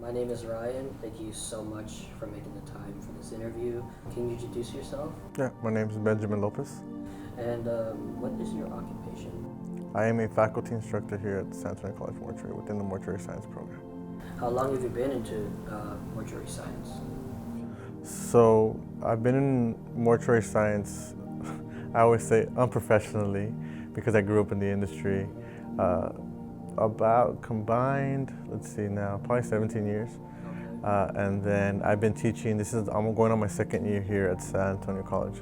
My name is Ryan. Thank you so much for making the time for this interview. Can you introduce yourself? Yeah, my name is Benjamin Lopez. And what is your occupation? I am a faculty instructor here at San Antonio College Mortuary within the Mortuary Science program. How long have you been into mortuary science? So I've been in mortuary science, I always say unprofessionally, because I grew up in the industry. About combined, let's see now, probably 17 years. And then I've been teaching, I'm going on my second year here at San Antonio College.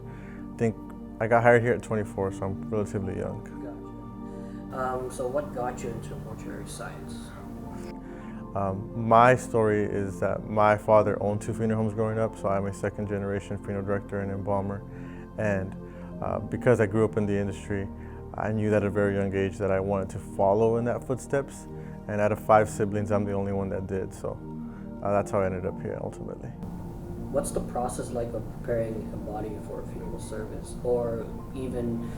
I think I got hired here at 24, so I'm relatively young. Gotcha. So what got you into mortuary science? My story is that my father owned two funeral homes growing up, so I'm a second generation funeral director and embalmer. And because I grew up in the industry, I knew at a very young age that I wanted to follow in that footsteps. And out of 5 siblings, I'm the only one that did. So that's how I ended up here ultimately. What's the process like of preparing a body for a funeral service, or even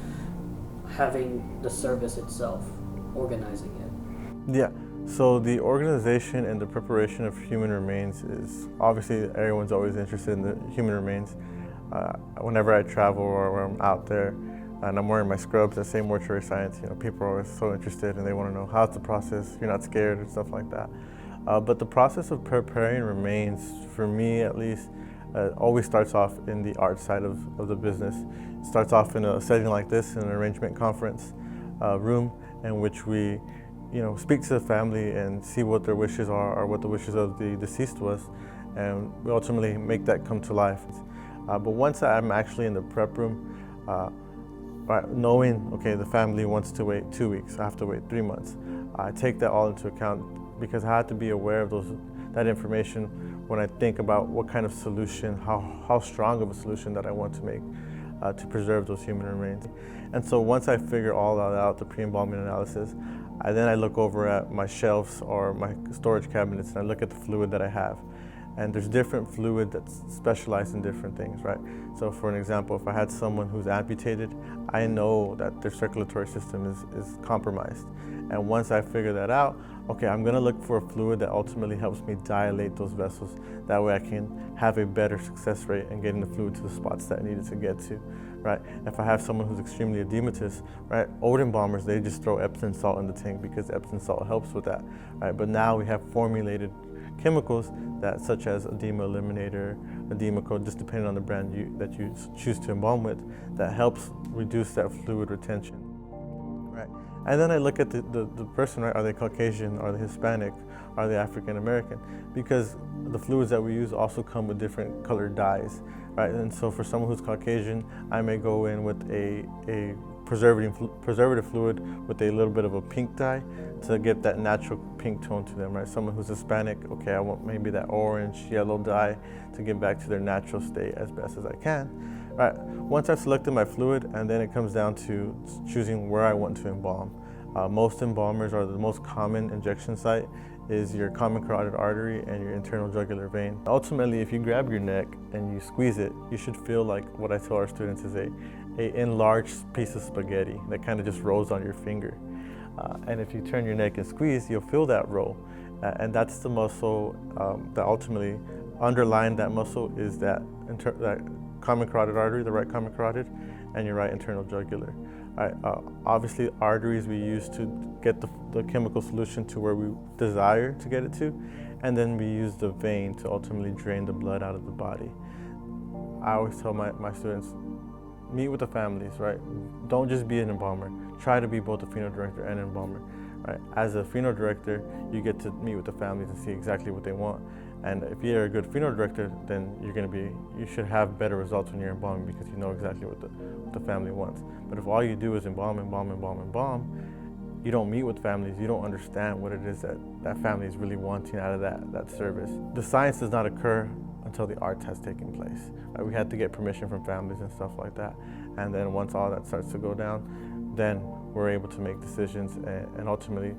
having the service itself, organizing it? Yeah. So the organization and the preparation of human remains is obviously everyone's always interested in the human remains. Whenever I travel or when I'm out there and I'm wearing my scrubs that say mortuary science, people are always so interested and they want to know how's the process. You're not scared and stuff like that. But the process of preparing remains, for me at least, always starts off in the art side of the business. It starts off in a setting like this, in an arrangement conference room, in which we speak to the family and see what their wishes are or what the wishes of the deceased was, and we ultimately make that come to life. But once I'm actually in the prep room, knowing, okay, the family wants to wait 2 weeks, I have to wait 3 months, I take that all into account because I had to be aware of that information when I think about what kind of solution, how strong of a solution that I want to make to preserve those human remains. And so once I figure all that out, the pre-embalming analysis, I look over at my shelves or my storage cabinets and I look at the fluid that I have. And there's different fluid that's specialized in different things, right? So for an example, if I had someone who's amputated, I know that their circulatory system is compromised. And once I figure that out, okay, I'm gonna look for a fluid that ultimately helps me dilate those vessels. That way I can have a better success rate in getting the fluid to the spots that I needed to get to, right? If I have someone who's extremely edematous, right, old embalmers, they just throw Epsom salt in the tank because Epsom salt helps with that, right? But now we have formulated chemicals such as edema eliminator, edema coat, just depending on the brand that you choose to embalm with, that helps reduce that fluid retention, right? And then I look at the person, right? Are they Caucasian? Are they Hispanic? Are they African American? Because the fluids that we use also come with different colored dyes, right? And so for someone who's Caucasian, I may go in with a preservative fluid with a little bit of a pink dye to get that natural pink tone to them, right? Someone who's Hispanic, okay, I want maybe that orange, yellow dye to get back to their natural state as best as I can, right? Once I've selected my fluid, and then it comes down to choosing where I want to embalm. Most embalmers, or the most common injection site, is your common carotid artery and your internal jugular vein. Ultimately, if you grab your neck and you squeeze it, you should feel like what I tell our students is a enlarged piece of spaghetti that kind of just rolls on your finger. And if you turn your neck and squeeze, you'll feel that roll. And that's the muscle that ultimately underlying that muscle is that common carotid artery, the right common carotid, and your right internal jugular. Obviously, arteries we use to get the chemical solution to where we desire to get it to, and then we use the vein to ultimately drain the blood out of the body. I always tell my students, meet with the families, right? Don't just be an embalmer. Try to be both a funeral director and an embalmer, right? As a funeral director, you get to meet with the families and see exactly what they want. And if you're a good funeral director, then you should have better results when you're embalming because you know exactly what the family wants. But if all you do is embalm, you don't meet with families, you don't understand what it is that family is really wanting out of that service. The science does not occur until the art has taken place. We had to get permission from families and stuff like that. And then once all that starts to go down, then we're able to make decisions and ultimately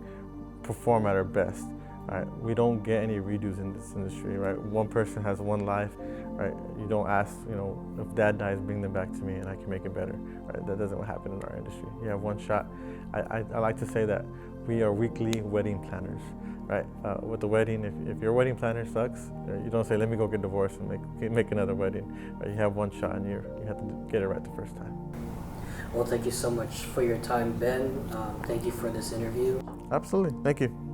perform at our best. Right? We don't get any redos in this industry, right? One person has one life, right? You don't ask, if dad dies, bring them back to me and I can make it better, right? That doesn't happen in our industry. You have one shot. I like to say that We are weekly wedding planners, right? With the wedding, if your wedding planner sucks, you don't say, let me go get divorced and make another wedding. Right? You have one shot and you have to get it right the first time. Well, thank you so much for your time, Ben. Thank you for this interview. Absolutely. Thank you.